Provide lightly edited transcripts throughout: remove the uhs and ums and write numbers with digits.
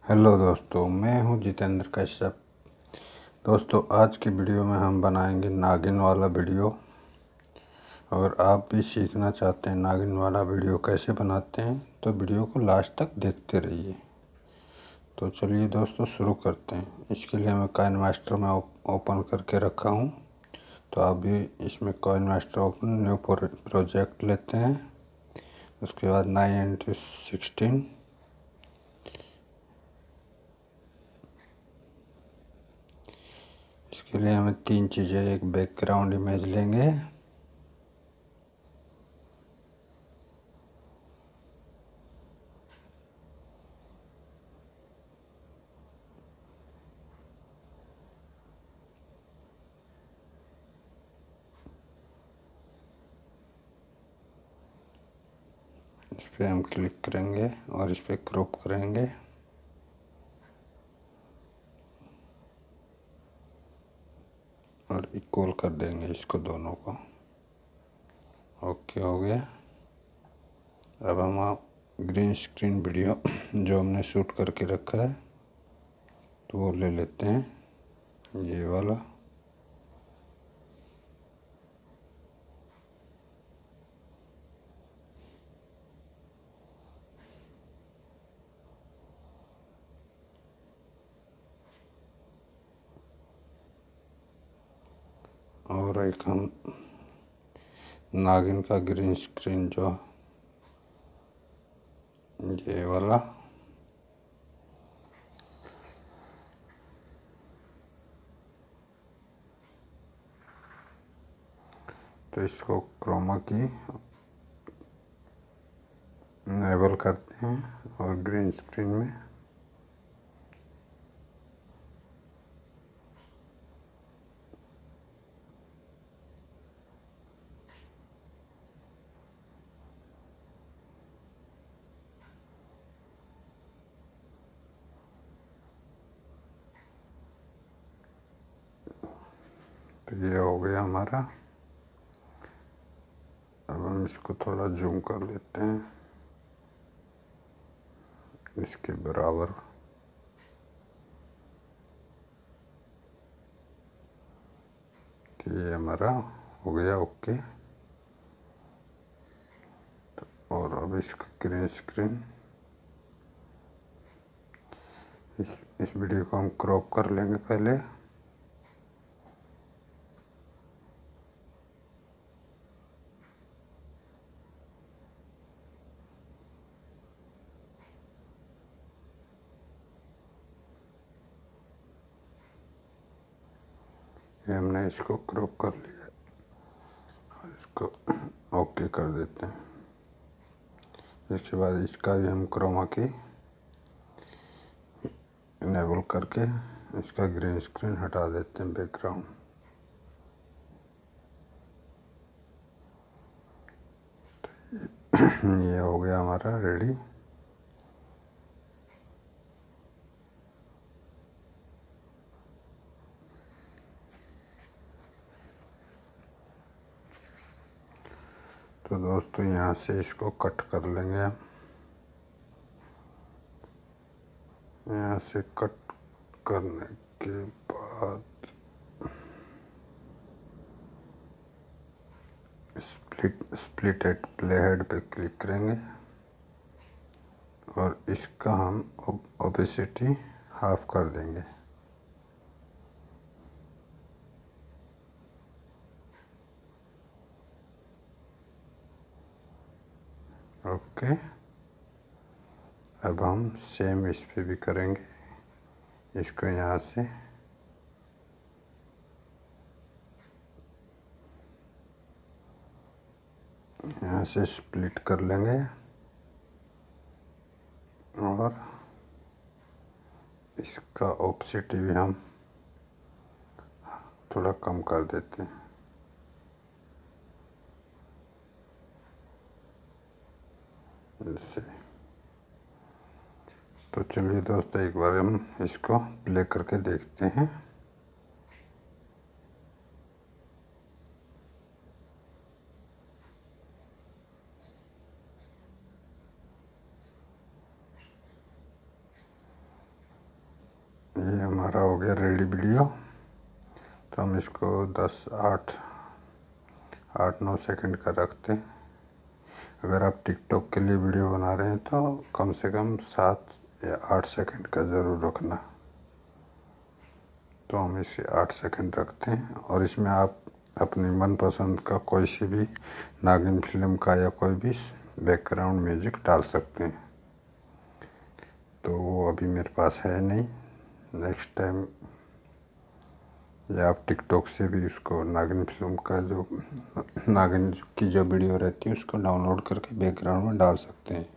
Hello दोस्तों, मैं हूं जितेंद्र कश्यप। दोस्तों, आज की वीडियो में हम बनाएंगे नागिन वाला वीडियो। अगर आप भी सीखना चाहते हैं नागिन वाला वीडियो कैसे बनाते हैं तो वीडियो को लास्ट तक देखते रहिए। तो चलिए दोस्तों शुरू करते हैं। इसके लिए मैं काइनमास्टर में ओपन करके रखा हूं। तो आप भी इसमें काइनमास्टर ओपन न्यू प्रोजेक्ट लेते हैं। उसके बाद 9x16 इसके लिए हमें तीन चीज़ें, एक बैकग्राउंड इमेज लेंगे, इस पर हम क्लिक करेंगे और इस पर क्रॉप करेंगे। और इक्वल कर देंगे इसको दोनों को। ओके हो गया। अब हम ग्रीन स्क्रीन वीडियो जो हमने शूट करके रखा है तो वो ले लेते हैं, ये वाला। और एक हम नागिन का ग्रीन स्क्रीन जो ये वाला। तो इसको क्रोमा की इनेबल करते हैं और ग्रीन स्क्रीन में तो ये हो गया हमारा। अब हम इसको थोड़ा जूम कर लेते हैं इसके बराबर। कि ये हमारा हो गया ओके। और अब इसका ग्रीन स्क्रीन, इस वीडियो को हम क्रॉप कर लेंगे पहले। ये हमने इसको क्रॉप कर लिया और इसको ओके कर देते हैं। इसके बाद इसका भी हम क्रोमा की इनेबल करके इसका ग्रीन स्क्रीन हटा देते हैं, बैकग्राउंड। ये हो गया हमारा रेडी। तो दोस्तों यहाँ से इसको कट कर लेंगे हम। यहाँ से कट करने के बाद स्प्लिट एट प्ले हेड पे क्लिक करेंगे और इसका हम ओपेसिटी हाफ कर देंगे। ओके। अब हम सेम इस पे भी करेंगे। इसको यहाँ से स्प्लिट कर लेंगे और इसका ओपेसिटी भी हम थोड़ा कम कर देते हैं जैसे। तो चलिए दोस्तों एक बार हम इसको प्ले करके देखते हैं। ये हमारा हो गया रेडी वीडियो। तो हम इसको 8-9 सेकंड का रखते हैं। अगर आप टिकटॉक के लिए वीडियो बना रहे हैं तो कम से कम 7 या 8 सेकंड का ज़रूर रखना। तो हम इसे 8 सेकंड रखते हैं और इसमें आप अपनी मनपसंद का कोई सी भी नागिन फिल्म का या कोई भी बैकग्राउंड म्यूजिक डाल सकते हैं। तो वो अभी मेरे पास है नहीं, नेक्स्ट टाइम या आप टिकटॉक से भी उसको नागिन फिल्म का जो नागिन की जो वीडियो रहती है उसको डाउनलोड करके बैकग्राउंड में डाल सकते हैं।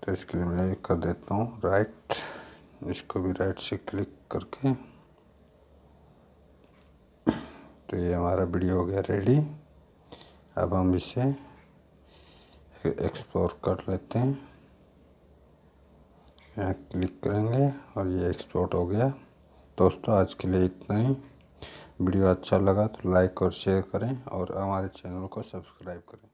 तो इसके लिए मैं कर देता हूँ राइट, इसको भी राइट से क्लिक करके। तो ये हमारा वीडियो हो गया रेडी। अब हम इसे एक्सपोर्ट कर लेते हैं, यहाँ क्लिक करेंगे और ये एक्सपोर्ट हो गया। दोस्तों आज के लिए इतना ही। वीडियो अच्छा लगा तो लाइक और शेयर करें और हमारे चैनल को सब्सक्राइब करें।